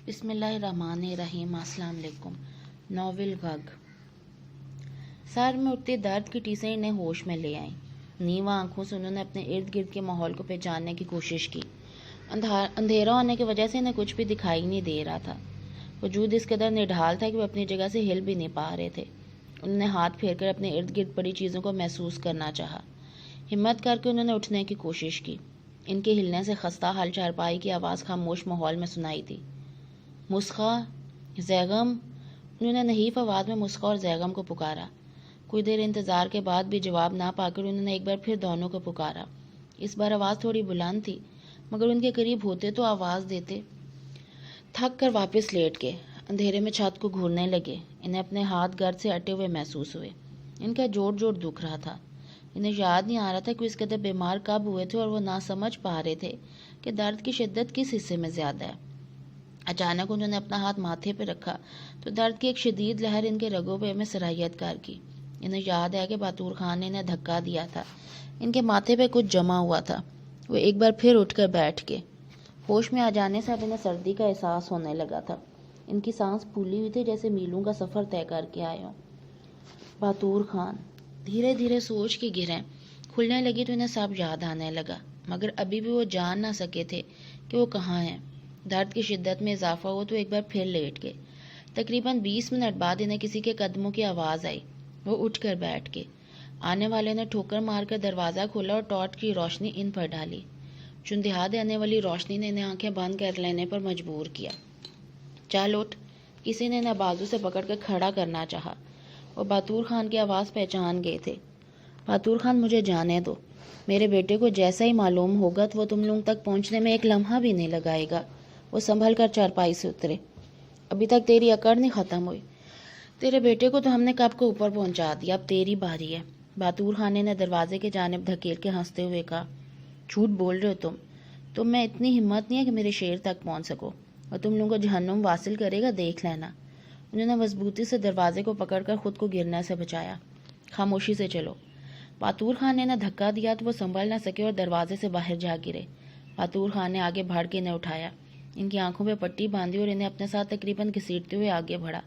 بسم اللہ الرحمن الرحیم۔ السلام علیکم۔ ناول گھگ۔ سر میں اٹھتے درد کی ٹیسیں انہیں ہوش میں لے آئیں۔ نیواں آنکھوں سے انہوں نے اپنے ارد گرد کے ماحول کو پہچاننے کی کوشش کی۔ اندھیرا ہونے کی وجہ سے انہیں کچھ بھی دکھائی نہیں دے رہا تھا۔ وجود اس قدر نڈھال تھا کہ وہ اپنی جگہ سے ہل بھی نہیں پا رہے تھے۔ انہوں نے ہاتھ پھیر کر اپنے ارد گرد پڑی چیزوں کو محسوس کرنا چاہا۔ ہمت کر کے انہوں نے اٹھنے کی کوشش کی۔ ان کے ہلنے سے خستہ حال چارپائی کی آواز خاموش ماحول میں سنائی دی۔ مسخا، زیغم۔ انہوں نے نحیف آواز میں مسخا اور زیغم کو پکارا۔ کوئی دیر انتظار کے بعد بھی جواب نہ پا کر انہوں نے ایک بار پھر دونوں کو پکارا۔ اس بار آواز تھوڑی بلند تھی، مگر ان کے قریب ہوتے تو آواز دیتے۔ تھک کر واپس لیٹ گئے، اندھیرے میں چھت کو گھورنے لگے۔ انہیں اپنے ہاتھ گرد سے اٹے ہوئے محسوس ہوئے۔ ان کا جوڑ جوڑ دکھ رہا تھا۔ انہیں یاد نہیں آ رہا تھا کہ اس قدر بیمار کب ہوئے تھے، اور وہ نہ سمجھ پا رہے تھے کہ درد کی شدت کس حصے میں زیادہ ہے۔ اچانک انہوں نے اپنا ہاتھ ماتھے پہ رکھا تو درد کی ایک شدید لہر ان کے رگوں پہ میں سرایت کار کی۔ انہیں یاد ہے کہ باتور خان نے انہیں دھکا دیا تھا۔ ان کے ماتھے پہ کچھ جمع ہوا تھا۔ وہ ایک بار پھر اٹھ کر بیٹھ گئے۔ ہوش میں آ جانے سے اب انہیں سردی کا احساس ہونے لگا تھا۔ ان کی سانس پھولی ہوئی تھی، جیسے میلوں کا سفر طے کر کے آئے ہوں۔ باتور خان دھیرے دھیرے سوچ کی گرہیں کھلنے لگی تو انہیں سب یاد آنے لگا، مگر ابھی بھی وہ جان نہ سکے تھے کہ وہ کہاں ہیں۔ درد کی شدت میں اضافہ ہو تو ایک بار پھر لیٹ گئے۔ تقریباً 20 منٹ بعد انہیں کسی کے قدموں کی آواز آئی۔ وہ اٹھ کر بیٹھ گئے۔ آنے والے نے ٹھوکر مار کر دروازہ کھولا اور ٹارچ کی روشنی ان پر ڈالی۔ چندھیا دینے والی روشنی نے انہیں آنکھیں بند کر لینے پر مجبور کیا۔ چل اٹھ، کسی نے انہیں بازو سے پکڑ کر کھڑا کرنا چاہا۔ وہ باتور خان کی آواز پہچان گئے تھے۔ باتور خان، مجھے جانے دو۔ میرے بیٹے کو جیسا ہی معلوم ہوگا تو وہ تم لوگوں تک پہنچنے میں ایک لمحہ بھی نہیں لگائے گا۔ وہ سنبھل کر چارپائی سے اترے۔ ابھی تک تیری اکڑ نہیں ختم ہوئی۔ تیرے بیٹے کو تو ہم نے کب کو اوپر پہنچا دیا، اب تیری باری ہے۔ باتور خان نے دروازے کی جانب دھکیل کے ہنستے ہوئے کہا، جھوٹ بول رہے ہو تم میں اتنی ہمت نہیں ہے کہ میرے شیر تک پہنچ سکو، اور تم لوگوں کو جہنم واصل کرے گا، دیکھ لینا۔ انہوں نے مضبوطی سے دروازے کو پکڑ کر خود کو گرنے سے بچایا۔ خاموشی سے چلو۔ باتور خان نے انہیں دھکا دیا تو وہ سنبھل نہ سکے اور دروازے سے باہر جا گرے۔ باتور خان نے آگے بڑھ کے انہیں اٹھایا، ان کی آنکھوں پہ پٹی باندھی اور انہیں اپنے ساتھ تقریباً گھسیٹتے ہوئے آگے بڑھا۔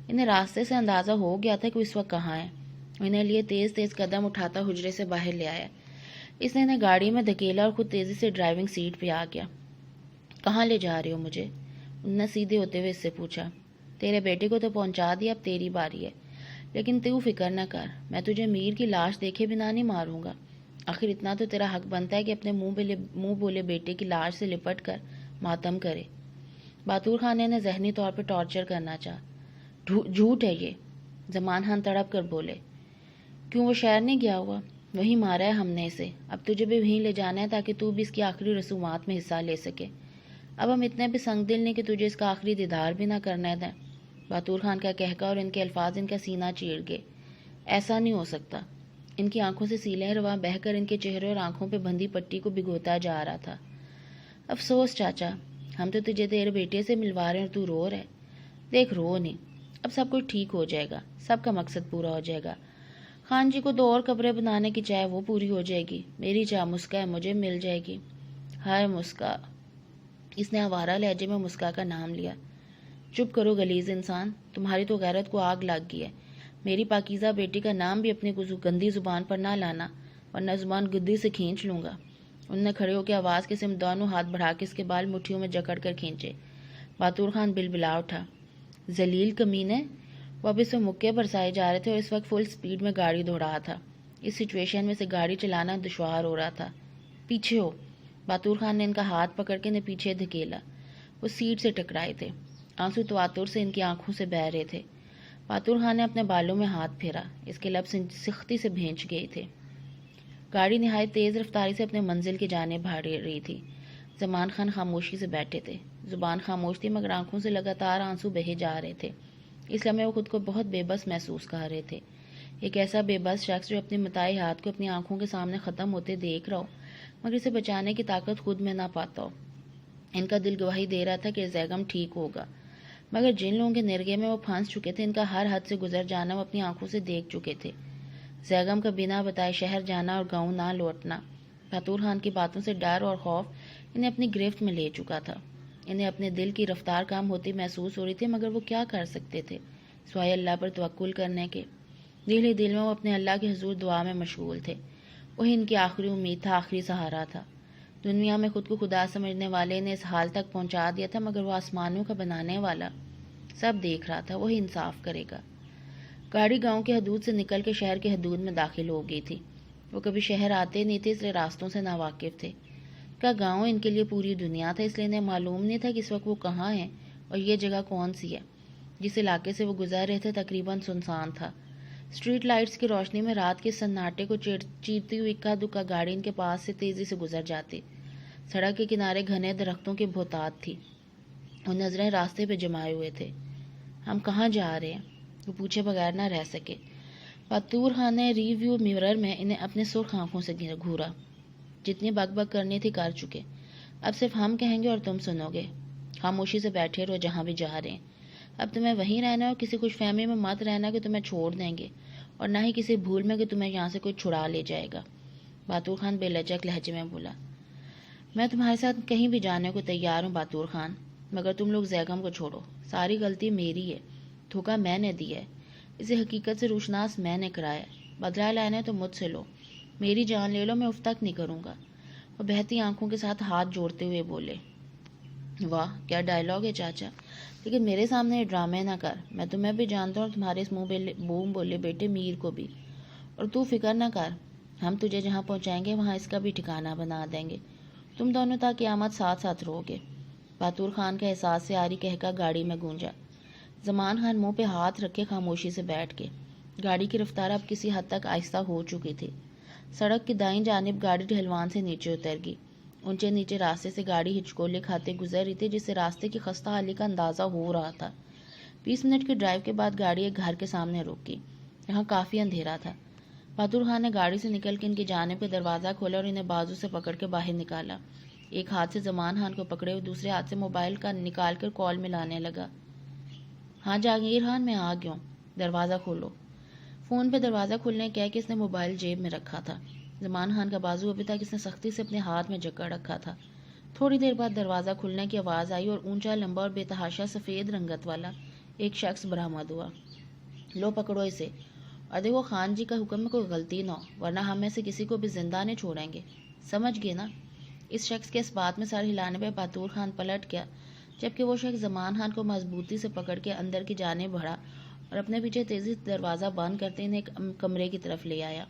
انہیں راستے سے اندازہ ہو گیا تھا کہ اس وقت کہاں ہے۔ انہیں لیے تیز تیز قدم اٹھاتا حجرے سے باہر لے آیا۔ اس نے انہیں گاڑی میں دھکیلا اور خود تیزی سے ڈرائیونگ سیٹ پہ آ گیا۔ کہاں لے جا رہے ہو مجھے؟ انہوں نے سیدھے ہوتے ہوئے اس سے پوچھا۔ تیرے بیٹے کو تو پہنچا دیا، اب تیری باری ہے، لیکن تو فکر نہ کر، میں تجھے میر کی لاش دیکھے بنا نہیں ماروں گا۔ آخر اتنا تو تیرا حق بنتا ہے کہ اپنے منہ بولے بیٹے کی لاش سے لپٹ کر ماتم کرے۔ باتور خان نے ذہنی طور پہ ٹارچر کرنا چاہا۔ جھوٹ ہے یہ، زمان خان تڑپ کر بولے۔ کیوں، وہ شہر نہیں گیا ہوا؟ وہیں مارا ہے ہم نے اسے، اب تجھے بھی وہیں لے جانا ہے تاکہ تو بھی اس کی آخری رسومات میں حصہ لے سکے۔ اب ہم اتنے بھی سنگ دل نہیں کہ تجھے اس کا آخری دیدار بھی نہ کرنے دیں۔ باتور خان کا کہکا اور ان کے الفاظ ان کا سینہ چیر گئے۔ ایسا نہیں ہو سکتا۔ ان کی آنکھوں سے سیلیں رواں بہہ کر ان کے چہرے اور آنکھوں پہ بندھی پٹی کو بھگوتا جا رہا تھا۔ افسوس چاچا، ہم تو تجھے تیرے بیٹے سے ملوا رہے ہیں اور تو رو رہے۔ دیکھ، رو نہیں، اب سب کچھ ٹھیک ہو جائے گا، سب کا مقصد پورا ہو جائے گا۔ خان جی کو 2 اور قبریں بنانے کی چاہے وہ پوری ہو جائے گی، میری چاہ مسکا ہے، مجھے مل جائے گی۔ ہائے مسکا، اس نے آوارہ لہجے میں مسکا کا نام لیا۔ چپ کرو غلیظ انسان، تمہاری تو غیرت کو آگ لگ گئی ہے۔ میری پاکیزہ بیٹی کا نام بھی اپنی گندی زبان پر نہ لانا، ورنہ زبان گدی سے کھینچ لوں گا۔ انہوں نے کھڑے ہو کے آواز کے سمت دونوں ہاتھ بڑھا کے اس کے بال مٹھیوں میں جکڑ کر کھینچے۔ باتور خان بلبلا اٹھا، ذلیل کمینے۔ وہ اب اس سے مکے برسائے جا رہے تھے اور اس وقت فل سپیڈ میں گاڑی دوڑا تھا۔ اس سچویشن میں سے گاڑی چلانا دشوار ہو رہا تھا۔ پیچھے ہو۔ باتور خان نے ان کا ہاتھ پکڑ کے انہیں پیچھے دھکیلا۔ وہ سیٹ سے ٹکرائے تھے، آنسو تواتر سے ان کی آنکھوں سے بہہ رہے تھے۔ باتور خان نے اپنے بالوں میں ہاتھ پھیرا، اس کے لب سختی سے بھینچ گئے تھے۔ گاڑی نہایت تیز رفتاری سے اپنے منزل کی جانب بھاگ رہی تھی۔ زمان خان خاموشی سے بیٹھے تھے، زبان خاموش تھی مگر آنکھوں سے لگاتار آنسو بہے جا رہے تھے۔ اس لمحے وہ خود کو بہت بے بس محسوس کر رہے تھے۔ ایک ایسا بے بس شخص جو اپنے متاع ہاتھ کو اپنی آنکھوں کے سامنے ختم ہوتے دیکھ رہا ہو مگر اسے بچانے کی طاقت خود میں نہ پاتا ہو۔ ان کا دل گواہی دے رہا تھا کہ زیغم ٹھیک ہوگا، مگر جن لوگوں کے نرگے میں وہ پھنس چکے تھے ان کا ہر حد سے گزر جانا وہ اپنی آنکھوں سے دیکھ چکے تھے۔ زیغم کا بنا بتائے شہر جانا اور گاؤں نہ لوٹنا باتور خان کی باتوں سے ڈر اور خوف انہیں اپنی گرفت میں لے چکا تھا۔ انہیں اپنے دل کی رفتار کام ہوتی محسوس ہو رہی تھی، مگر وہ کیا کر سکتے تھے سوائے اللہ پر توکل کرنے کے۔ دل ہی دل میں وہ اپنے اللہ کے حضور دعا میں مشغول تھے۔ وہی ان کی آخری امید تھا، آخری سہارا تھا۔ دنیا میں خود کو خدا سمجھنے والے نے اس حال تک پہنچا دیا تھا، مگر وہ آسمانوں کا بنانے والا سب دیکھ رہا تھا، وہی انصاف کرے گا۔ گاڑی گاؤں کے حدود سے نکل کے شہر کے حدود میں داخل ہو گئی تھی۔ وہ کبھی شہر آتے نہیں تھے، اس لیے راستوں سے ناواقف تھے۔ کا گاؤں ان کے لیے پوری دنیا تھا، اس لیے انہیں معلوم نہیں تھا کہ اس وقت وہ کہاں ہیں اور یہ جگہ کون سی ہے۔ جس علاقے سے وہ گزر رہے تھے تقریباً سنسان تھا۔ اسٹریٹ لائٹس کی روشنی میں رات کے سناٹے کو چیرتی ہوئی اکا دکا گاڑی ان کے پاس سے تیزی سے گزر جاتی۔ سڑک کے کنارے گھنے درختوں کی بہتات تھی اور نظریں راستے پہ جمائے ہوئے تھے۔ ہم کہاں جا رہے ہیں؟ وہ پوچھے بغیر نہ رہ سکے۔ باتور خان نے ریویو میرر میں انہیں اپنے سرخ آنکھوں سے گھورا۔ جتنی بک بک کرنی تھی کر چکے، اب صرف ہم کہیں گے اور تم سنو گے۔ خاموشی سے بیٹھے رہو جہاں بھی جا رہے ہیں۔ اب تمہیں وہیں رہنا ہے اور کسی خوش فہمی میں مت رہنا کہ تمہیں چھوڑ دیں گے، اور نہ ہی کسی بھول میں کہ تمہیں یہاں سے کوئی چھڑا لے جائے گا۔ باتور خان بے لجک لہجے میں بولا، میں تمہارے ساتھ کہیں بھی جانے کو تیار ہوں باتور خان، مگر تم لوگ زیغم کو چھوڑو۔ ساری غلطی میری ہے، دھوکہ میں نے دیا ہے، اسے حقیقت سے روشناس میں نے کرایا ہے۔ بدلہ لینا ہے تو مجھ سے لو، میری جان لے لو، میں اف تک نہیں کروں گا۔ وہ بہتی آنکھوں کے ساتھ ہاتھ جوڑتے ہوئے بولے، واہ کیا ڈائلاگ ہے چاچا، لیکن میرے سامنے یہ ڈرامے نہ کر۔ میں تمہیں بھی جانتا ہوں اور تمہارے اس بوم بولے بیٹے میر کو بھی، اور تو فکر نہ کر، ہم تجھے جہاں پہنچائیں گے وہاں اس کا بھی ٹھکانہ بنا دیں گے۔ تم دونوں تا قیامت ساتھ ساتھ رہو گے۔ باتور خان کا احساس سے آری کہکا گاڑی میں گونجا۔ زمان خان منہ پہ ہاتھ رکھے خاموشی سے بیٹھ کے۔ گاڑی کی رفتار اب کسی حد تک آہستہ ہو چکی تھی۔ سڑک کی دائیں جانب گاڑی ڈھلوان سے نیچے اتر گئی۔ اونچے نیچے راستے سے گاڑی ہچکولے کھاتے گزر رہی تھی، جس سے راستے کی خستہ حالی کا اندازہ ہو رہا تھا۔ 20 منٹ کی ڈرائیو کے بعد گاڑی ایک گھر کے سامنے رک گئی۔ یہاں کافی اندھیرا تھا۔ بہادر خان نے گاڑی سے نکل کے ان کی جانب پہ دروازہ کھولا اور انہیں بازو سے پکڑ کے باہر نکالا۔ ایک ہاتھ سے زمان خان کو پکڑے ہوئے دوسرے ہاتھ سے موبائل کا نکال کر کال ملانے لگا۔ ہاں جہانگیر خان، میں آ گیا ہوں، دروازہ کھولو۔ فون پہ دروازہ کھولنے کہہ کے اس نے موبائل جیب میں رکھا تھا۔ زمان خان کا بازو ابھی تک اس نے سختی سے اپنے ہاتھ میں جکڑ رکھا تھا۔ تھوڑی دیر بعد دروازہ کھلنے کی آواز آئی اور اونچا لمبا اور بے تحاشا سفید رنگت والا ایک شخص برآمد ہوا۔ لو پکڑو اسے، اور دیکھو خان جی کا حکم میں کوئی غلطی نہ ہو، ورنہ ہم میں سے کسی کو بھی زندہ نہیں چھوڑیں گے، سمجھ گئے نا؟ اس شخص کے اس بات میں سر ہلانے پہ باتور خان پلٹ گیا، جبکہ وہ شخص زمان خان کو مضبوطی سے پکڑ کے اندر کی جانب بڑھا اور اپنے پیچھے تیزی سے دروازہ بند کرتے انہیں ایک کمرے کی طرف لے آیا۔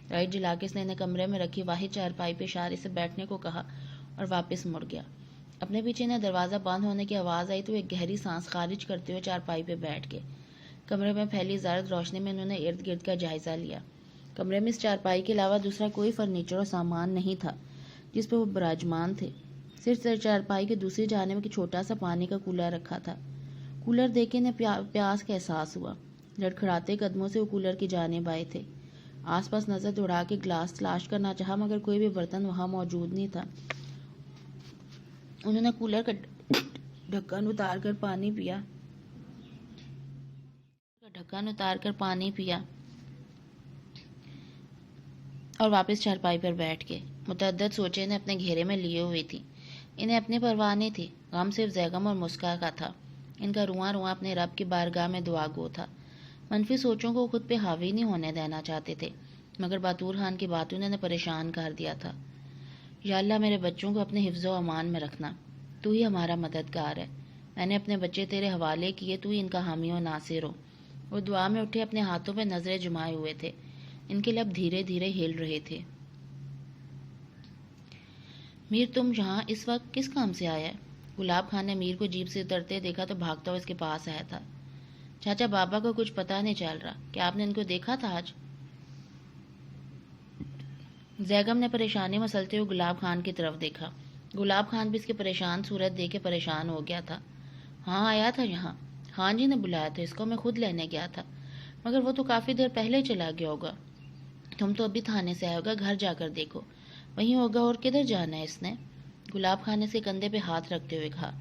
لائٹ جلا کے اس نے انہیں کمرے میں رکھی واحد چارپائی پہ اشارے سے بیٹھنے کو کہا اور واپس مڑ گیا۔ اپنے پیچھے انہیں دروازہ بند ہونے کی آواز آئی تو ایک گہری سانس خارج کرتے ہوئے چارپائی پہ بیٹھ گئے۔ کمرے میں پھیلی زرد روشنی میں انہوں نے ارد گرد کا جائزہ لیا۔ کمرے میں اس چارپائی کے علاوہ دوسرا کوئی فرنیچر اور سامان نہیں تھا جس پہ وہ براجمان تھے۔ صرف چارپائی کے دوسری جانب ایک چھوٹا سا پانی کا کولر رکھا تھا۔ کولر دیکھ کے انہیں پیاس کا احساس ہوا۔ لڑکھڑاتے قدموں سے وہ کولر کی جانب آئے تھے۔ آس پاس نظر دوڑا کے گلاس تلاش کرنا چاہا، مگر کوئی بھی برتن وہاں موجود نہیں تھا۔ انہوں نے کولر کا ڈھکن اتار کر پانی پیا اور واپس چارپائی پر بیٹھ گئے۔ متعدد سوچیں انہیں اپنے گھیرے میں لیے ہوئی تھی۔ انہیں اپنی پرواہ نہیں تھی، غم صرف زیغم اور مسکا کا تھا۔ ان کا رواں رواں اپنے رب کی بارگاہ میں دعا گو تھا۔ منفی سوچوں کو خود پہ حاوی نہیں ہونے دینا چاہتے تھے، مگر باتور خان کی باتوں نے انہیں پریشان کر دیا تھا۔ یا اللہ میرے بچوں کو اپنے حفظ و امان میں رکھنا، تو ہی ہمارا مددگار ہے۔ میں نے اپنے بچے تیرے حوالے کیے، تو ہی ان کا حامی و ناصر ہو۔ وہ دعا میں اٹھے اپنے ہاتھوں پہ نظریں جمائے ہوئے تھے۔ ان کے لب دھیرے دھیرے ہل رہے تھے۔ میر تم یہاں اس وقت کس کام سے آیا ہے؟ گلاب خان نے میر کو جیپ سے اترتے دیکھا تو بھاگتا ہوا اس کے پاس آیا تھا۔ چاچا بابا کو کچھ پتہ نہیں چل رہا، کیا آپ نے ان کو دیکھا تھا آج؟ زیغم نے پریشانی مسلتے ہوئے گلاب خان کی طرف دیکھا۔ گلاب خان بھی اس کی پریشان صورت دیکھ کے پریشان ہو گیا تھا۔ ہاں آیا تھا یہاں، خان جی نے بلایا تھا اس کو، میں خود لینے گیا تھا، مگر وہ تو کافی دیر پہلے چلا گیا ہوگا۔ تم تو ابھی تھانے سے آئے ہوگا، گھر جا کر دیکھو، وہیں ہوگا، اور کدھر جانا ہے اس نے؟ گلاب خان نے اس کے کندھے پہ ہاتھ رکھتے ہوئے کہا۔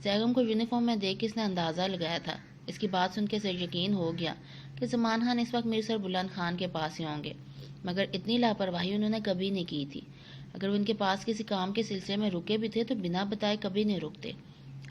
زیغم کو یونیفارم میں دیکھ کے اس نے اندازہ لگایا تھا۔ اس کی بات سن کے اسے یقین ہو گیا کہ زمان خان اس وقت میرسر بلند خان کے پاس ہی ہوں گے، مگر اتنی لاپرواہی انہوں نے کبھی نہیں کی تھی۔ اگر وہ ان کے پاس کسی کام کے سلسلے میں رکے بھی تھے تو بنا بتائے کبھی نہیں رکتے۔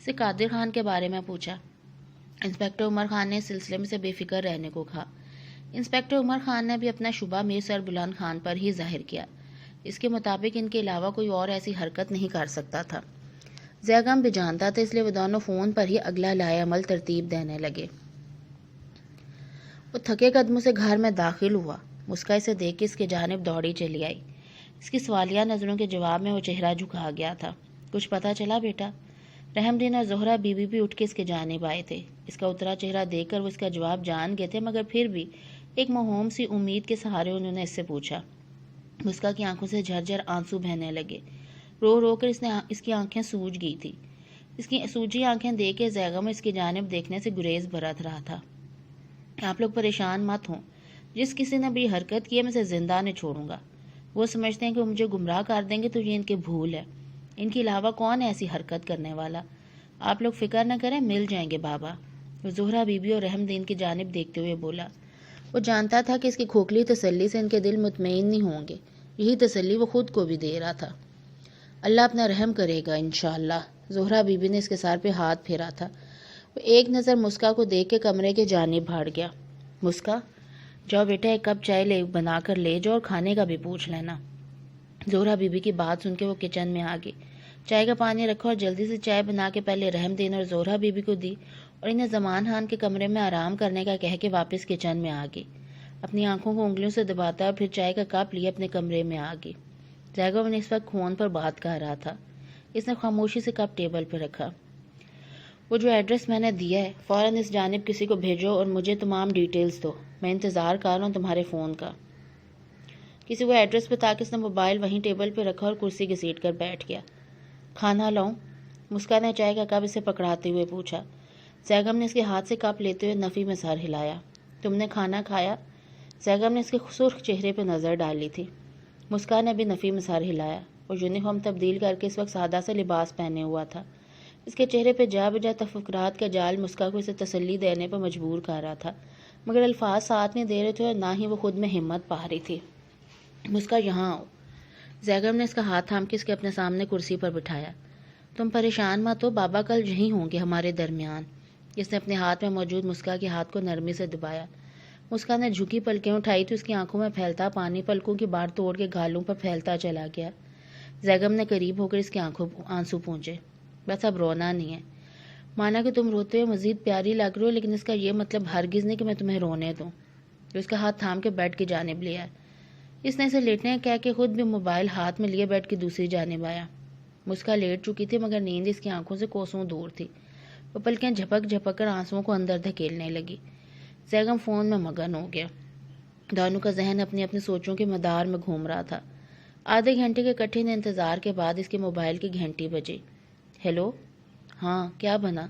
اسے قادر خان کے بارے میں پوچھا۔ انسپکٹر عمر خان نے اس سلسلے میں سے بے فکر رہنے کو کہا۔ انسپکٹر عمر خان نے بھی اپنا شبہ میر سر بلند خان پر ہی ظاہر کیا۔ اس کے مطابق ان کے علاوہ کوئی اور ایسی حرکت نہیں کر سکتا تھا۔ زیغم بھی جانتا تھا، اس لیے وہ دونوں فون پر ہی اگلا لائے عمل ترتیب دینے لگے۔ وہ تھکے قدموں سے گھر میں داخل ہوا۔ مسکا اسے دیکھ کے اس کی جانب دوڑی چلی آئی۔ اس کی سوالیہ نظروں کے جواب میں وہ چہرہ جھکا گیا تھا۔ کچھ پتا چلا بیٹا؟ رحم دین اور زہرہ بی بی بھی اٹھ کے اس کی جانب آئے تھے۔ اس کا اترا چہرہ دیکھ کر وہ اس کا جواب جان گئے تھے، مگر پھر بھی ایک موہوم سی امید کے سہارے انہوں نے اس سے پوچھا۔ مسکا کی آنکھوں سے جھرجھر آنسو بہنے لگے۔ رو رو کر اس کی آنکھیں سوج گئی تھی۔ اس کی سوجی آنکھیں دیکھ کے زیغم اس کی جانب دیکھنے سے گریز برت رہا تھا۔ آپ لوگ پریشان مت ہوں، جس کسی نے بھی حرکت کی ہے میں اسے زندہ نہیں چھوڑوں گا۔ وہ سمجھتے ہیں کہ وہ مجھے گمراہ کر دیں گے تو یہ ان کی بھول ہے۔ ان کے علاوہ کون ہے ایسی حرکت کرنے والا؟ آپ لوگ فکر نہ کریں، مل جائیں گے بابا۔ وہ زہرہ بی بی اور رحم دین کی جانب دیکھتے ہوئے بولا۔ وہ جانتا تھا کہ اس کی کھوکھلی تسلی سے ان کے دل مطمئن نہیں ہوں گے۔ یہی تسلی وہ خود کو بھی دے رہا تھا۔ اللہ اپنا رحم کرے گا انشاءاللہ۔ زہرہ بی بی نے اس کے سر پہ ہاتھ پھیرا تھا۔ وہ ایک نظر مسکا کو دیکھ کے کمرے کے جانب بھاڑ گیا۔ مسکا، جاؤ بیٹا ایک کپ چائے بنا کر لے جاؤ اور کھانے کا بھی پوچھ لینا۔ زہرہ بی بی کی بات سن کے وہ کچن میں آ گئی۔ چائے کا پانی رکھا اور جلدی سے چائے بنا کے پہلے رحم دین اور زہرہ بی بی کو دی اور انہیں زمان خان کے کمرے میں آرام کرنے کا کہہ کے واپس کچن میں آ گئی۔ اپنی آنکھوں کو انگلیوں سے دباتا اور پھر چائے کا کپ لیے اپنے کمرے میں آ گئی۔ زیغم نے اس وقت فون پر بات کر رہا تھا۔ اس نے خاموشی سے کپ ٹیبل پہ رکھا۔ وہ جو ایڈریس میں نے دیا ہے فوراً اس جانب کسی کو بھیجو اور مجھے تمام ڈیٹیلز دو۔ میں انتظار کر رہا ہوں تمہارے فون کا۔ کسی کو ایڈریس بتا کے اس نے موبائل وہیں ٹیبل پہ رکھا اور کرسی گھسیٹ کر بیٹھ گیا۔ کھانا لاؤں؟ مسکا نے چائے کا کپ اسے پکڑاتے ہوئے پوچھا۔ زیغم نے اس کے ہاتھ سے کپ لیتے ہوئے نفی میں سر ہلایا۔ تم نے کھانا کھایا؟ زیغم نے اس کے سرخ چہرے پہ نظر ڈالی تھی۔ مسکا نے بھی نفی میں سر ہلایا۔ وہ یونیفارم تبدیل کر کے اس وقت سادہ سا لباس پہنے ہوا تھا۔ اس کے چہرے پہ جا بجا تفکرات کا جال مسکا کو اسے تسلی دینے پر مجبور کر رہا تھا، مگر الفاظ ساتھ نہیں دے رہے تھے اور نہ ہی وہ خود میں ہمت پا رہی تھی۔ مسکا، یہاں آؤ۔ زیغم نے اس کا ہاتھ تھام کے اس کے اپنے سامنے کرسی پر بٹھایا۔ تم پریشان مت ہو، بابا کل یہیں ہوں گے ہمارے درمیان۔ اس نے اپنے ہاتھ میں موجود مسکا کے ہاتھ کو نرمی سے دبایا۔ مسکا نے جھکی پلکیں اٹھائی تو اس کی آنکھوں میں پھیلتا پانی پلکوں کی بار توڑ کے گالوں پر پھیلتا چلا گیا۔ زیغم نے قریب ہو کر اس کی آنکھوں آنسو پونچھے۔ بس اب رونا نہیں ہے۔ مانا کہ تم روتے ہوئے مزید پیاری لگ رہے ہو، لیکن اس کا یہ مطلب ہرگز نہیں کہ میں تمہیں رونے دوں۔ اس کا ہاتھ تھام کے بیڈ کی جانب لیا۔ اس نے اسے لیٹنے کہہ کے خود بھی موبائل ہاتھ میں لیے بیڈ کی دوسری جانب آیا۔ مسکا لیٹ چکی تھی مگر نیند اس کی آنکھوں سے کوسوں دور تھی۔ وہ پلکیں جھپک جھپک کر آنسوؤں کو اندر دھکیلنے لگی۔ زیغم فون میں مگن ہو گیا۔ دونوں کا ذہن اپنی اپنی سوچوں کے مدار میں گھوم رہا تھا۔ آدھے گھنٹے کے کٹھن انتظار کے بعد اس کے موبائل کی گھنٹی بجی۔ ہیلو؟ ہاں، کیا بنا؟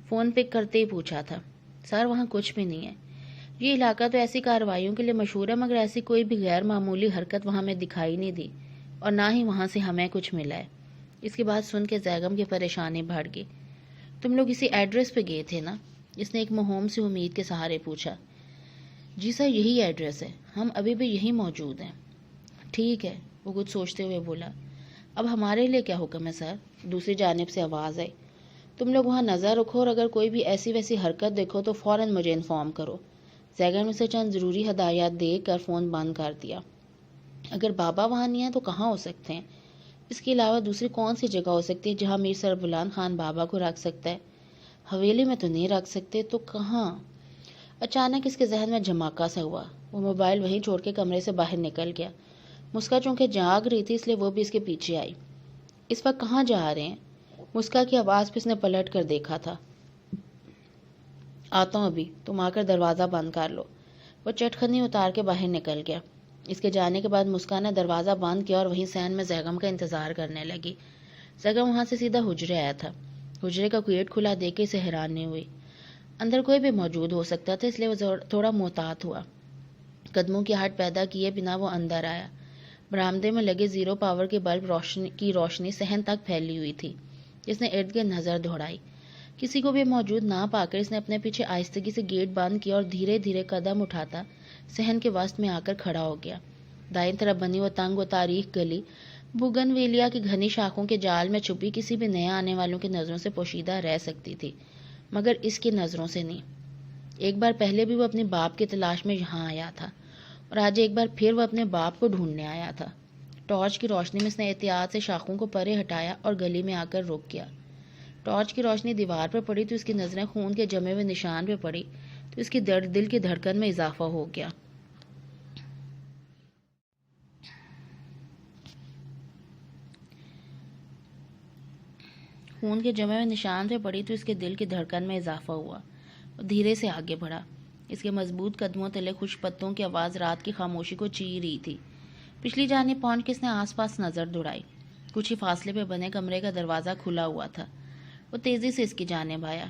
فون پک کرتے ہی پوچھا تھا۔ سر، وہاں کچھ بھی نہیں ہے۔ یہ علاقہ تو ایسی کارروائیوں کے لیے مشہور ہے، مگر ایسی کوئی بھی غیر معمولی حرکت وہاں میں دکھائی نہیں دی اور نہ ہی وہاں سے ہمیں کچھ ملا ہے۔ اس کی بات سن کے زیغم کی پریشانی بڑھ گئی۔ تم لوگ اسی ایڈریس پہ گئے تھے نا؟ اس نے ایک موہوم سی امید کے سہارے پوچھا۔ جی سر، یہی ایڈریس ہے، ہم ابھی بھی یہیں موجود ہیں۔ ٹھیک ہے، وہ کچھ سوچتے ہوئے بولا۔ اب ہمارے لیے کیا حکم ہے سر؟ دوسری جانب سے آواز آئی۔ تم لوگ وہاں نظر رکھو اور اگر کوئی بھی ایسی ویسی حرکت دیکھو تو فوراً مجھے انفارم کرو۔ زیغم نے اسے چند ضروری ہدایات دے کر فون بند کر دیا۔ اگر بابا وہاں نہیں ہیں تو کہاں ہو سکتے ہیں؟ اس کے علاوہ دوسری کون سی جگہ ہو سکتی ہے جہاں میر سر بلند خان بابا کو رکھ سکتا ہے؟ حویلی میں تو نہیں رکھ سکتے تو کہاں؟ اچانک اس کے ذہن میں جھماکا سا ہوا۔ وہ موبائل وہیں چھوڑ کے کمرے سے باہر نکل گیا۔ مسکا چونکہ جاگ رہی تھی اس لیے وہ بھی اس کے پیچھے آئی۔ اس وقت کہاں جا رہے ہیں؟ مسکا کی آواز پہ اس نے پلٹ کر دیکھا تھا۔ آتا ہوں ابھی، تم آ کر دروازہ بند کر لو۔ وہ چٹخنی اتار کے باہر نکل گیا۔ اس کے جانے کے بعد مسکا نے دروازہ بند کیا اور وہیں صحن میں زیغم کا انتظار کرنے لگی۔ زیغم وہاں سے سیدھا حجرے آیا تھا۔ حجرے کا گیٹ کھلا دیکھ کے اسے حیران نہیں ہوئی۔ اندر کوئی بھی موجود ہو سکتا تھا، اس لیے وہ تھوڑا محتاط ہوا۔ قدموں کی آہٹ پیدا کیے بنا وہ اندر آیا۔ برآمدے میں لگے زیرو پاور کے بلب کی روشنی صحن تک پھیلی ہوئی تھی۔ اس نے ارد گرد نظر دوڑائی۔ کسی کو بھی موجود نہ پا کر اس نے اپنے پیچھے آہستگی سے گیٹ بند کیا اور دھیرے دھیرے قدم اٹھاتا صحن کے وسط میں آ کر کھڑا ہو گیا۔ دائیں طرف بنی وہ تنگ و تاریک گلی بوگن ویلیا کی گھنی شاخوں کے جال میں چھپی کسی بھی نئے آنے والوں کی نظروں سے پوشیدہ رہ سکتی تھی، مگر اس کی نظروں سے نہیں۔ ایک بار پہلے بھی وہ اپنے باپ کی تلاش میں یہاں آیا تھا، اور آج ایک بار پھر وہ اپنے باپ کو ڈھونڈنے آیا تھا۔ ٹارچ کی روشنی میں اس نے احتیاط سے شاخوں کو پرے ہٹایا اور گلی میں آ کر رک گیا۔ ٹارچ کی روشنی دیوار پر پڑی تو اس کی نظریں خون کے جمے ہوئے نشان پہ پڑی تو اس کی دل کی دھڑکن میں اضافہ ہو گیا۔ خون کے جمے ہوئے نشان پہ پڑی تو اس کے دل کی دھڑکن میں اضافہ ہوا اور دھیرے سے آگے بڑھا۔ اس کے مضبوط قدموں تلے خشک پتوں کی آواز رات کی خاموشی کو چیر رہی تھی۔ پچھلی جانب پہنچ کے اس نے آس پاس نظر دوڑائی۔ کچھ ہی فاصلے پہ بنے کمرے کا دروازہ کھلا ہوا تھا۔ وہ تیزی سے اس کی جانب آیا۔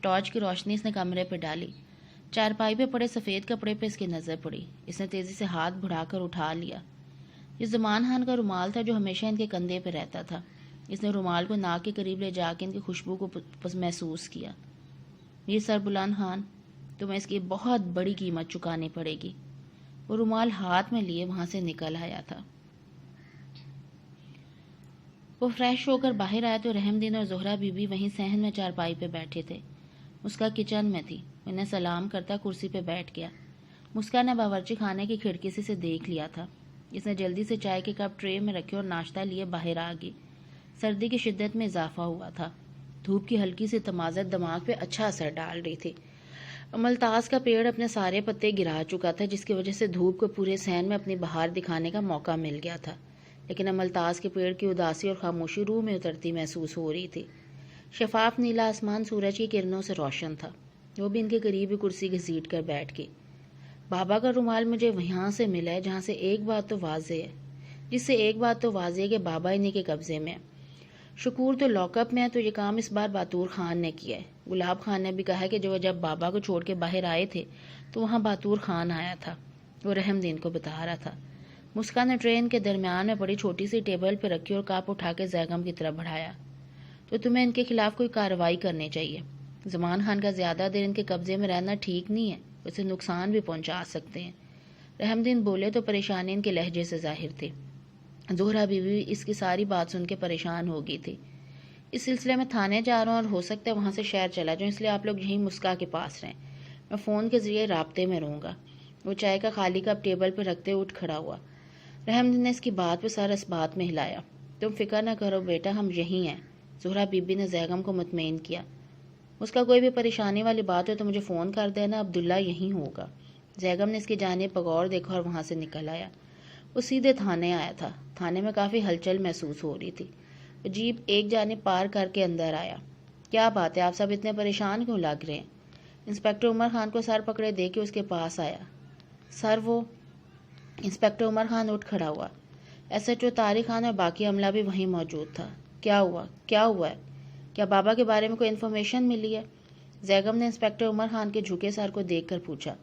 ٹارچ کی روشنی اس نے کمرے پہ ڈالی۔ چارپائی پہ پڑے سفید کپڑے پہ اس کی نظر پڑی۔ اس نے تیزی سے ہاتھ بڑھا کر اٹھا لیا۔ یہ زمان خان کا رومال تھا جو ہمیشہ ان کے کندھے پہ رہتا تھا۔ اس نے رومال کو ناک کے قریب لے جا کے ان کی خوشبو کو محسوس کیا۔ یہ سر بلند خان، تمہیں اس کی بہت بڑی قیمت چکانی پڑے گی۔ وہ رومال ہاتھ میں لیے وہاں سے نکل آیا تھا۔ وہ فریش ہو کر باہر آیا تو رحم دین اور زہرہ بی بی وہیں صحن میں چارپائی پہ بیٹھے تھے۔ مسکا کچن میں تھی۔ انہیں سلام کرتا کرسی پہ بیٹھ گیا۔ مسکا نے باورچی خانے کی کھڑکی سے دیکھ لیا تھا۔ اس نے جلدی سے چائے کے کپ ٹرے میں رکھے اور ناشتہ لیے باہر آ گئی۔ سردی کی شدت میں اضافہ ہوا تھا۔ دھوپ کی ہلکی سی تمازت دماغ پہ اچھا اثر ڈال رہی تھی۔ املتاس کا پیڑ اپنے سارے پتے گرا چکا تھا، جس کی وجہ سے دھوپ کو پورے صحن میں اپنی بہار دکھانے کا موقع مل گیا تھا، لیکن املتاس کے پیڑ کی اداسی اور خاموشی روح میں اترتی محسوس ہو رہی تھی۔ شفاف نیلا آسمان سورج کی کرنوں سے روشن تھا۔ وہ بھی ان کے قریب ہی کرسی گھسیٹ کر بیٹھ گئی۔ بابا کا رومال مجھے وہاں سے ملا ہے جس سے ایک بات تو واضح ہے کہ بابا انہی کے قبضے میں ہے۔ شکور تو لاک اپ میں ہے، تو یہ کام اس بار باتور خان نے کیا ہے۔ گلاب خان نے بھی کہا کہ جب بابا کو چھوڑ کے باہر آئے تھے تو وہاں باتور خان آیا تھا۔ وہ رحم دین کو بتا رہا تھا۔ مسکا نے ٹرین کے درمیان میں پڑی چھوٹی سی ٹیبل پہ رکھی اور کپ اٹھا کے زیگم کی طرف بڑھایا۔ تو تمہیں ان کے خلاف کوئی کارروائی کرنی چاہیے۔ زمان خان کا زیادہ دیر ان کے قبضے میں رہنا ٹھیک نہیں ہے، اسے نقصان بھی پہنچا سکتے ہیں۔ رحم دین بولے تو پریشانی ان کے لہجے سے ظاہر تھی۔ زہرہ بیوی اس کی ساری بات سن کے پریشان ہو گئی تھی۔ اس سلسلے میں تھانے جا رہا ہوں اور ہو سکتا ہے وہاں سے شہر چلا جاؤں، اس لیے آپ لوگ یہیں مسکا کے پاس رہیں۔ میں فون کے ذریعے رابطے میں رہوں گا۔ وہ چائے کا خالی کپ ٹیبل پہ رکھتے اٹھ کھڑا ہوا۔ رحم دین نے اس کی بات پہ سر اس بات میں ہلایا۔ تم فکر نہ کرو بیٹا، ہم یہیں ہیں۔ زہرہ بی نے زیگم کو مطمئن کیا۔ اس کا کوئی بھی پریشانی والی بات ہو تو مجھے فون کر دینا، عبداللہ یہیں ہوگا۔ زیگم نے اس کی جانب بغور دیکھا اور وہاں سے نکل آیا۔ وہ سیدھے تھانے آیا تھا۔ تھانے میں کافی ہلچل محسوس ہو رہی تھی۔ جیپ ایک جانب پار کر کے اندر آیا۔ کیا بات ہے، آپ سب اتنے پریشان کیوں لگ رہے ہیں؟ انسپکٹر عمر خان کو سر پکڑے دے کے اس کے پاس آیا۔ سر وہ انسپکٹر عمر خان اٹھ کھڑا ہوا۔ S H O Tariq Khan اور باقی عملہ بھی وہیں موجود تھا۔ کیا ہوا ہے؟ کیا بابا کے بارے میں کوئی انفارمیشن ملی ہے؟ زیگم نے انسپکٹر عمر خان کے جھکے سر کو دیکھ کر پوچھا۔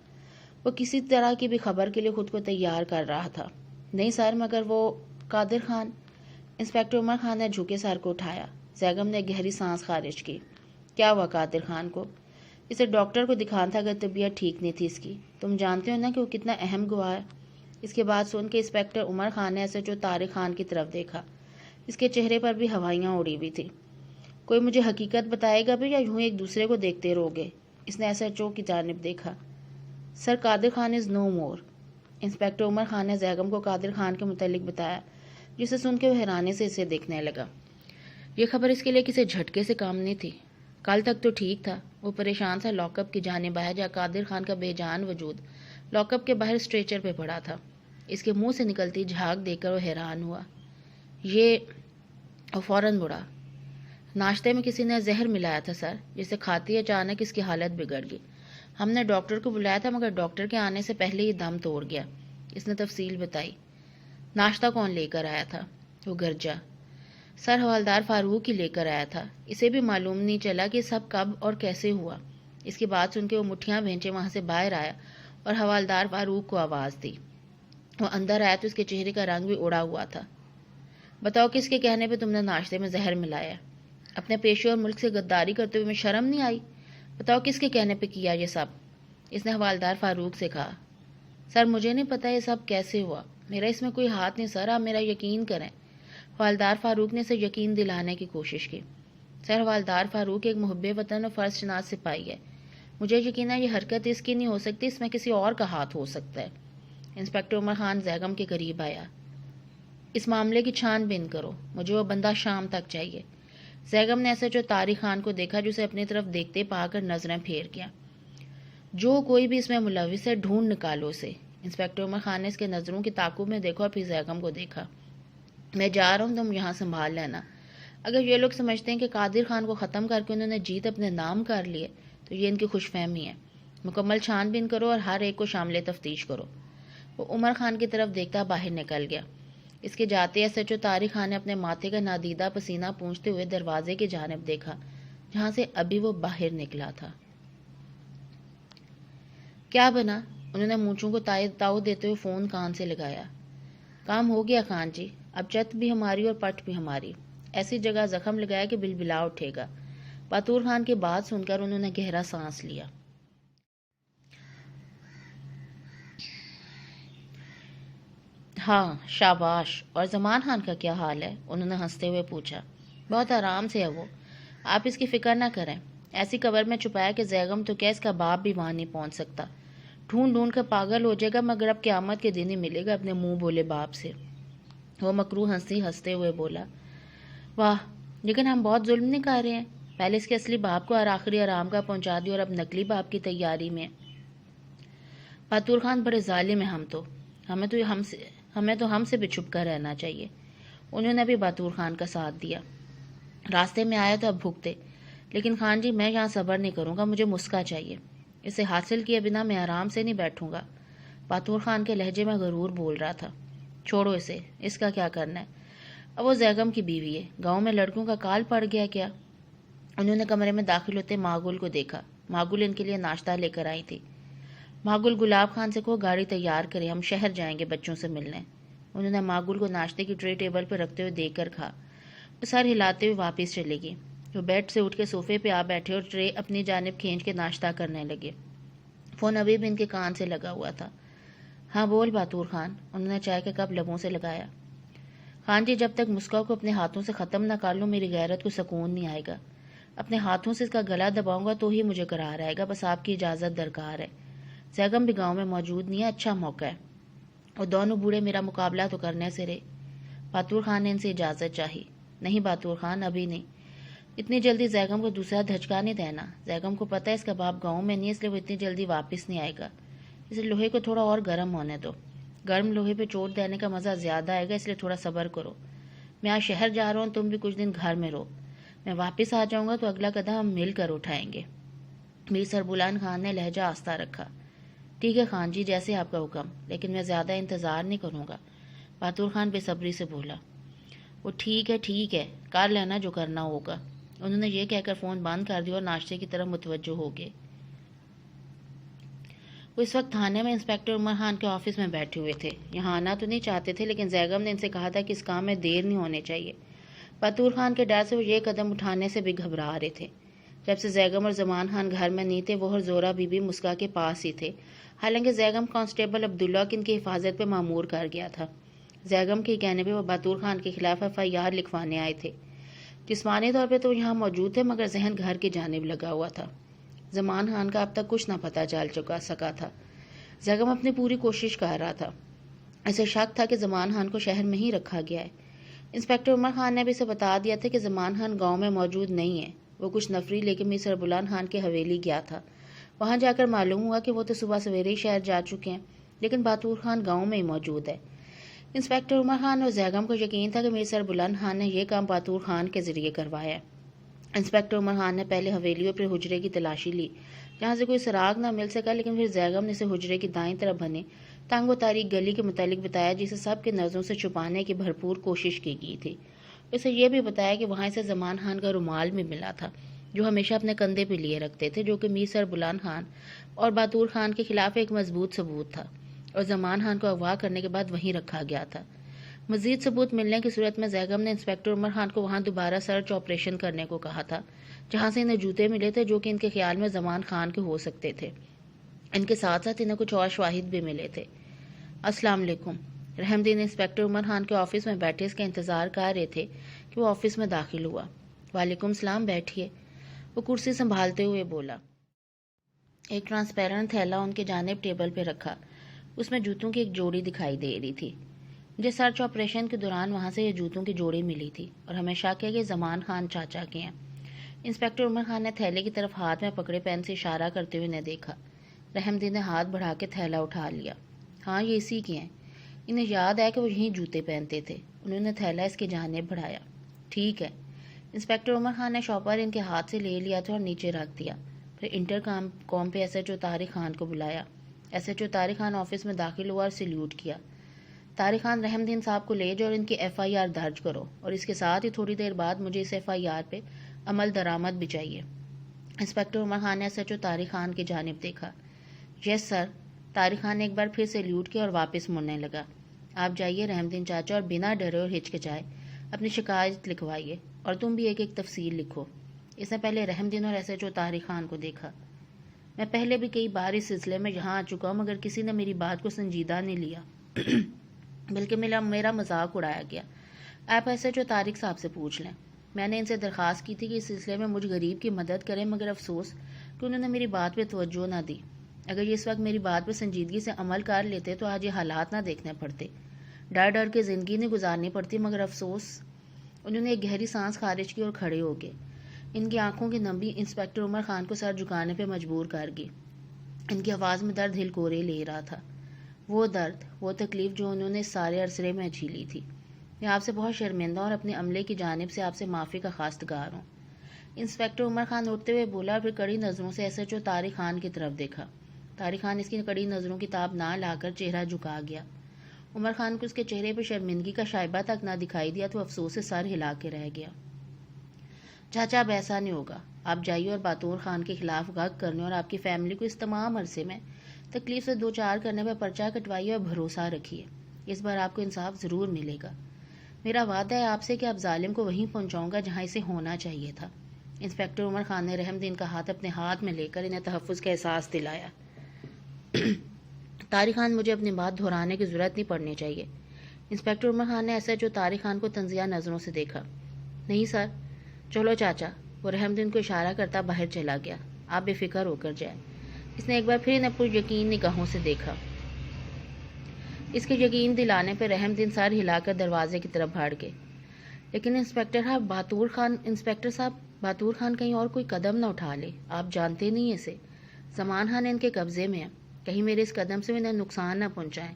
وہ کسی طرح کی بھی خبر کے لیے خود کو تیار کر رہا تھا۔ نہیں سر، مگر وہ قادر خان۔ انسپکٹر عمر خان نے جھکے سر کو اٹھایا۔ زیگم نے گہری سانس خارج کی۔ کیا ہوا قادر خان کو؟ اسے ڈاکٹر کو دکھانا تھا، اگر طبیعت ٹھیک نہیں تھی اس کی۔ تم جانتے ہو نا کہ وہ کتنا اہم گواہ ہے۔ اس کے بعد سن کے انسپکٹر عمر خان نے S H O Tariq Khan کی طرف دیکھا۔ اس کے چہرے پر بھی ہوائیاں اڑی ہوئی تھی۔ کوئی مجھے حقیقت بتائے گا بھی یا یوں ایک دوسرے کو دیکھتے رہو گے؟ اس نے ایس ایچ او کی جانب دیکھا۔ سر، قادر خان از نو مور۔ انسپکٹر عمر خان نے زیگم کو قادر خان کے متعلق بتایا، جسے سن کے وہ حیرانی سے اسے دیکھنے لگا۔ یہ خبر اس کے لیے کسی جھٹکے سے کام نہیں تھی۔ کل تک تو ٹھیک تھا۔ وہ پریشان سا لاک اپ کی جانب آیا جہاں قادر خان کا بے جان وجود لاک اپ کے باہر اسٹریچر پہ پڑا تھا۔ اس کے منہ سے نکلتی جھاگ دیکھ کر وہ حیران ہوا۔ وہ فوراً بڑھا۔ ناشتے میں کسی نے زہر ملایا تھا سر، جسے کھاتی اچانک اس کی حالت بگڑ گئی۔ ہم نے ڈاکٹر کو بلایا تھا مگر ڈاکٹر کے آنے سے پہلے ہی دم توڑ گیا۔ اس نے تفصیل بتائی۔ ناشتہ کون لے کر آیا تھا؟ وہ گرجا۔ سر، حوالدار فاروق ہی لے کر آیا تھا۔ اسے بھی معلوم نہیں چلا کہ سب کب اور کیسے ہوا۔ اس کی بات سن کے وہ مٹھیاں بھینچے وہاں سے باہر آیا اور حوالدار فاروق کو آواز دی۔ وہ اندر آیا تو اس کے چہرے کا رنگ بھی اڑا ہوا تھا۔ بتاؤ کس کے کہنے پہ تم نے ناشتے میں زہر ملایا؟ اپنے پیشے اور ملک سے غداری کرتے ہوئے میں شرم نہیں آئی؟ بتاؤ کس کے کہنے پہ کیا یہ سب؟ اس نے حوالدار فاروق سے کہا۔ سر، مجھے نہیں پتا یہ سب کیسے ہوا، میرا اس میں کوئی ہاتھ نہیں سر، آپ میرا یقین کریں۔ حوالدار فاروق نے اسے یقین دلانے کی کوشش کی۔ سر، حوالدار فاروق ایک محب وطن اور فرض شناس سپاہی ہے۔ مجھے یقین ہے یہ حرکت اس کی نہیں ہو سکتی، اس میں کسی اور کا ہاتھ ہو سکتا ہے۔ انسپکٹر عمر خان زیغم کے قریب آیا۔ اس معاملے کی چھان بین کرو، مجھے وہ بندہ شام تک چاہیے۔ زیغم نے ایسے جو طارق خان کو دیکھا جو اسے اپنی طرف دیکھتے پا کر نظریں پھیر گیا۔ جو کوئی بھی اس میں ملوث ہے ڈھونڈ نکالو اسے۔ انسپکٹر عمر خان نے اس کے نظروں کی تعاقب میں دیکھا اور پھر زیغم کو دیکھا۔ میں جا رہا ہوں، تم یہاں سنبھال لینا۔ اگر یہ لوگ سمجھتے ہیں کہ قادر خان کو ختم کر کے انہوں نے جیت اپنے نام کر لیے تو یہ ان کی خوش فہمی ہے۔ مکمل چھان بین کرو اور ہر ایک کو شامل تفتیش کرو۔ وہ عمر خان کی طرف دیکھتا باہر نکل گیا۔ اس کے جاتے S H O Tariq Khan نے اپنے ماتھے کا نادیدہ پسینہ پونچھتے ہوئے دروازے کی جانب دیکھا جہاں سے ابھی وہ باہر نکلا تھا۔ کیا بنا؟ انہوں نے مونچھوں کو تاؤ دیتے ہوئے فون کان سے لگایا۔ کام ہو گیا خان جی، اب چت بھی ہماری اور پٹ بھی ہماری۔ ایسی جگہ زخم لگایا کہ بلبلا اٹھے گا۔ باتور خان کی بات سن کر انہوں نے گہرا سانس لیا۔ ہاں شاباش، اور زمان خان کا کیا حال ہے؟ انہوں نے ہنستے ہوئے پوچھا۔ بہت آرام سے ہے وہ، آپ اس کی فکر نہ کریں۔ ایسی قبر میں چھپایا کہ زیغم تو کیا اس کا باپ بھی وہاں نہیں پہنچ سکتا۔ ڈھونڈ ڈھونڈ کر پاگل ہو جائے گا مگر اب قیامت کے دن ہی ملے گا اپنے منہ بولے باپ سے۔ وہ مکروہ ہنستے ہوئے بولا، واہ، لیکن ہم بہت ظلم نہیں کر رہے ہیں؟ پہلے اس کے اصلی باپ کو اور آخری آرام کا پہنچا دیا اور اب نقلی باپ کی تیاری میں۔ باتور خان بڑے ظالم ہیں، ہمیں تو ہم سے بھی چھپ کر رہنا چاہیے۔ انہوں نے بھی باتور خان کا ساتھ دیا۔ راستے میں آیا تو اب بھگتے، لیکن خان جی میں یہاں صبر نہیں کروں گا، مجھے مسکا چاہیے۔ اسے حاصل کیے بنا میں آرام سے نہیں بیٹھوں گا۔ باتور خان کے لہجے میں غرور بول رہا تھا۔ چھوڑو اسے، اس کا کیا کرنا ہے؟ اب وہ زیغم کی بیوی ہے، گاؤں میں لڑکوں کا کال پڑ گیا کیا؟ انہوں نے کمرے میں داخل ہوتے ماگل کو دیکھا۔ ماگل ان کے لیے ناشتہ لے کر آئی تھی۔ ماگل گلاب خان سے کہو گاڑی تیار کرے، ہم شہر جائیں گے بچوں سے ملنے۔ انہوں نے ماگل کو ناشتے کی ٹرے ٹیبل پہ رکھتے ہوئے دیکھ کر کہا۔ وہ سر ہلاتے ہوئے واپس چلے گی۔ وہ بیڈ سے اٹھ کے صوفے پہ آ بیٹھے اور ٹرے اپنی جانب کھینچ کے ناشتہ کرنے لگے۔ فون ابھی بھی ان کے کان سے لگا ہوا تھا۔ ہاں بول باتور خان، انہوں نے چائے کا کپ لبوں سے لگایا۔ خان جی جب تک مسکا کو اپنے ہاتھوں سے ختم نہ کر لوں میری غیرت کو سکون نہیں آئے گا۔ اپنے ہاتھوں سے اس کا گلا دباؤں گا تو ہی مجھے قرار آئے گا، بس آپ کی اجازت درکار ہے۔ زیغم بھی گاؤں میں موجود نہیں ہے، اچھا موقع ہے، اور دونوں بوڑھے میرا مقابلہ تو کرنے سے رہے۔ باتور خان نے ان سے اجازت چاہی۔ نہیں باتور خان، ابھی نہیں، اتنی جلدی زیغم کو دوسرا دھچکا نہیں دینا۔ زیغم کو پتہ ہے اس کا باپ گاؤں میں نہیں، اس لیے وہ اتنی جلدی واپس نہیں آئے گا۔ اسے لوہے کو تھوڑا اور گرم ہونے دو، گرم لوہے پہ چوٹ دینے کا مزہ زیادہ آئے گا، اس لیے تھوڑا صبر کرو۔ میں آج شہر جا رہا ہوں، تم بھی کچھ دن گھر میں رہو۔ میں واپس آ جاؤں گا تو اگلا قدم ہم مل کر اٹھائیں گے۔ میر سربلان خان نے لہجہ آستہ رکھا۔ ٹھیک ہے خان جی، جیسے آپ کا حکم، لیکن میں زیادہ انتظار نہیں کروں گا۔ باتور خان بے صبری سے بولا۔ وہ ٹھیک ہے، کر لینا جو کرنا ہوگا۔ انہوں نے یہ کہہ کر فون بند کر دیا اور ناشتے کی طرف متوجہ ہو گئے۔ وہ اس وقت تھانے میں انسپکٹر عمر خان کے آفس میں بیٹھے ہوئے تھے۔ یہاں آنا تو نہیں چاہتے تھے، لیکن زیغم نے ان سے کہا تھا کہ اس کام میں دیر نہیں ہونے چاہیے۔ باتور خان کے ڈر سے وہ یہ قدم اٹھانے سے بھی گھبرا رہے تھے۔ جب سے زیغم اور زمان خان گھر میں نہیں تھے، وہ اور زورا بی بی مسکا کے پاس ہی تھے، حالانکہ زیغم کانسٹیبل عبداللہ کی ان کی حفاظت پہ مامور کر گیا تھا۔ زیغم کے کہنے پہ وہ باتور خان کے خلاف FIR لکھوانے آئے تھے۔ جسمانی طور پہ تو وہ یہاں موجود تھے مگر ذہن گھر کی جانب لگا ہوا تھا۔ زمان خان کا اب تک کچھ نہ پتہ چل سکا تھا۔ زیغم اپنی پوری کوشش کر رہا تھا۔ اسے شک تھا کہ زمان خان کو شہر میں ہی رکھا گیا ہے۔ انسپکٹر عمر خان نے بھی اسے بتا دیا تھا کہ زمان خان گاؤں میں موجود نہیں ہے۔ وہ کچھ نفری لے کے میر سربلان خان کی حویلی گیا تھا۔ وہاں جا کر معلوم ہوا کہ وہ تو صبح سویرے ہی شہر جا چکے ہیں، لیکن باتور خان گاؤں میں ہی موجود ہے۔ انسپکٹر عمر خان اور زیغم کو یقین تھا کہ میر سربلان خان نے یہ کام باتور خان کے ذریعے کروایا ہے۔ انسپکٹر عمر خان نے پہلے حویلیوں پر حجرے کی تلاشی لی جہاں سے کوئی سراغ نہ مل سکا، لیکن پھر زیغم نے اسے حجرے کی دائیں طرف بنے تنگ و تاریک گلی کے متعلق بتایا جسے سب کے نظروں سے چھپانے کی بھرپور کوشش کی گئی تھی۔ اسے یہ بھی بتایا کہ وہاں اسے زمان خان کا رومال بھی ملا تھا جو ہمیشہ اپنے کندھے پہ لیے رکھتے تھے، جو کہ میر سربلان خان اور باتور خان کے خلاف ایک مضبوط ثبوت تھا، اور زمان خان کو اغوا کرنے کے بعد وہیں رکھا گیا تھا۔ مزید ثبوت ملنے کی صورت میں زیغم نے انسپکٹر عمر خان کو وہاں دوبارہ سرچ آپریشن کرنے کو کہا تھا جہاں سے انہیں جوتے ملے تھے جو کہ ان کے خیال میں زمان خان کے ہو سکتے تھے۔ ان کے ساتھ ساتھ انہیں کچھ اور شواہد بھی ملے تھے۔ السلام علیکم، رحم دین انسپیکٹر عمر خان کے آفس میں بیٹھے اس کا انتظار کر رہے تھے کہ وہ آفس میں داخل ہوا۔ وعلیکم السلام، بیٹھیے، وہ کرسی سنبھالتے ہوئے بولا۔ ایک ٹرانسپیرنٹ تھیلا ان کے جانب ٹیبل پہ رکھا، اس میں جوتوں کی ایک جوڑی دکھائی دے رہی تھی۔ مجھے سرچ آپریشن کے دوران وہاں سے یہ جوتوں کی جوڑی ملی تھی اور ہمیں شک ہے کہ زمان خان چاچا کے ہیں۔ انسپیکٹر عمر خان نے تھیلے کی طرف ہاتھ میں پکڑے پین سے اشارہ کرتے ہوئے نے دیکھا۔ رحم دین نے ہاتھ بڑھا کے تھیلا اٹھا لیا۔ ہاں، یہ اسی کے ہیں، انہیں یاد ہے کہ وہ یہیں جوتے پہنتے تھے۔ انہوں نے تھیلا اس کی جانب بڑھایا۔ ٹھیک ہے۔ انسپیکٹر عمر خان نے شاپر ان کے ہاتھ سے لے لیا تھا اور نیچے رکھ دیا۔ پھر انٹر کام پہ S H O Tariq Khan کو بلایا۔ S H O Tariq Khan office میں داخل ہوا اور سلیوٹ کیا۔ طارق خان، رحم دین صاحب کو لے جاؤ اور ان کی ایف آئی آر درج کرو، اور اس کے ساتھ ہی تھوڑی دیر بعد مجھے اس ایف آئی آر پہ عمل درآمد بھی چاہیے۔ انسپیکٹر عمر خان نے S H O Tariq Khan کی جانب دیکھا۔ یس سر۔ طارق خان نے ایک بار پھر سلیوٹ کیا اور واپس مڑنے لگا۔ آپ جائیے رحم دین چاچا، اور بنا ڈرے اور ہچکچائے اپنی شکایت لکھوائیے، اور تم بھی ایک ایک تفصیل لکھو۔ اس نے پہلے رحم دین اور S H O Tariq Khan کو دیکھا۔ میں پہلے بھی کئی بار اس سلسلے میں یہاں آ چکا ہوں، مگر کسی نے میری بات کو سنجیدہ نہیں لیا بلکہ میرا مذاق اڑایا گیا۔ آپ ایس ایچ او طارق صاحب سے پوچھ لیں۔ میں نے ان سے درخواست کی تھی کہ اس سلسلے میں مجھ غریب کی مدد کریں، مگر افسوس کہ انہوں نے میری بات پہ توجہ نہ دی۔ اگر یہ اس وقت میری بات پہ سنجیدگی سے عمل کر لیتے تو آج یہ حالات نہ دیکھنے پڑتے، ڈر ڈر کے زندگی نہیں گزارنی پڑتی، مگر افسوس۔ انہوں نے ایک گہری سانس خارج کی اور کھڑے ہو گئے۔ ان کی آنکھوں کی نمی انسپیکٹر عمر خان کو سر جھکانے پہ مجبور کر گئی۔ ان کی آواز میں درد ہلکورے لے رہا تھا، وہ درد، وہ تکلیف جو انہوں نے سارے عرصے میں جھیلی تھی۔ میں آپ سے بہت شرمندہ اور اپنے عملے کی جانب سے آپ سے معافی کا خواستگار ہوں۔ انسپیکٹر عمر خان اٹھتے ہوئے بولا اور پھر کڑی نظروں سے S H O Tariq Khan کی طرف دیکھا۔ طارق خان اس کی کڑی نظروں کی تاب نہ لا کر چہرہ جھکا گیا۔ عمر خان کو اس کے چہرے پہ شرمندگی کا شائبہ تک نہ دکھائی دیا تو افسوس سے سر ہلا کے رہ گیا۔ چاچا، اب ایسا نہیں ہوگا، آپ جائیے اور باتور خان کے خلاف غگ کرنے اور آپ کی فیملی کو اس تمام عرصے میں تکلیف سے دو چار کرنے پہ پرچہ کٹوائیے اور بھروسہ رکھیے، اس بار آپ کو انصاف ضرور ملے گا۔ میرا وعدہ ہے آپ سے کہ اب ظالم کو وہیں پہنچاؤں گا جہاں اسے ہونا چاہیے تھا۔ انسپیکٹر عمر خان نے رحم دین کا ہاتھ اپنے ہاتھ میں لے کر انہیں تحفظ کا احساس دلایا۔ طارق خان، مجھے اپنی بات دہرانے کی ضرورت نہیں پڑنی چاہیے۔ انسپیکٹر عمر خان نے S H O Tariq Khan کو تنزیہ نظروں سے دیکھا۔ نہیں سر، چلو چاچا، وہ رحم دین کو اشارہ کرتا باہر چلا گیا۔ آپ بے فکر ہو کر جائیں۔ اس نے ایک بار پھر انہیں پر یقین نگاہوں سے دیکھا۔ اس کے یقین دلانے پہ رحم دین سر ہلا کر دروازے کی طرف بھاگ گئے۔ لیکن انسپیکٹر صاحب باتور خان کہیں اور کوئی قدم نہ اٹھا لے، آپ جانتے نہیں اسے، زمان خان ان کے قبضے میں ہے، کہیں میرے اس قدم سے انہیں نقصان نہ پہنچائیں۔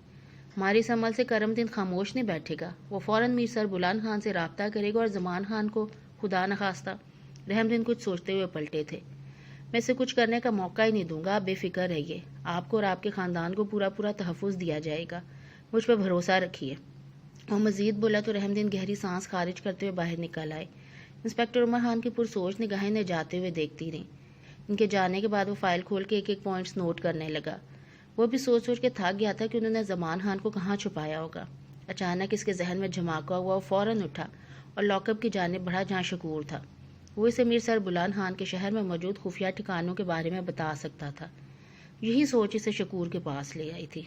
ہماری اس عمل سے کرم دین خاموش نہیں بیٹھے گا، وہ فوراً میر سر بلند خان سے رابطہ کرے گا اور زمان خان کو خدا نخواستہ۔ رحم دین کچھ سوچتے ہوئے پلٹے تھے۔ میں اسے کچھ کرنے کا موقع ہی نہیں دوں گا، آپ بے فکر رہیے، آپ کو اور آپ کے خاندان کو پورا تحفظ دیا جائے گا، مجھ پہ بھروسہ رکھیے۔ وہ مزید بولا تو رحم دین گہری سانس خارج کرتے ہوئے باہر نکل آئے۔ انسپیکٹر عمر خان کی پرسوچ نگاہیں انہیں جاتے ہوئے دیکھتی رہیں۔ ان کے جانے کے بعد وہ فائل کھول کے ایک ایک پوائنٹس نوٹ کرنے لگا۔ وہ بھی سوچ کے تھک گیا تھا کہ انہوں نے زمان خان کو کہاں چھپایا ہوگا۔ اچانک اس کے ذہن میں جھماکا ہوا، وہ فوراً اٹھا اور لاک اپ کی جانب بڑھا جہاں شکور تھا۔ وہ اسے میر سر بلند خان کے شہر میں موجود خفیہ ٹھکانوں کے بارے میں بتا سکتا تھا۔ یہی سوچ اسے شکور کے پاس لے آئی تھی۔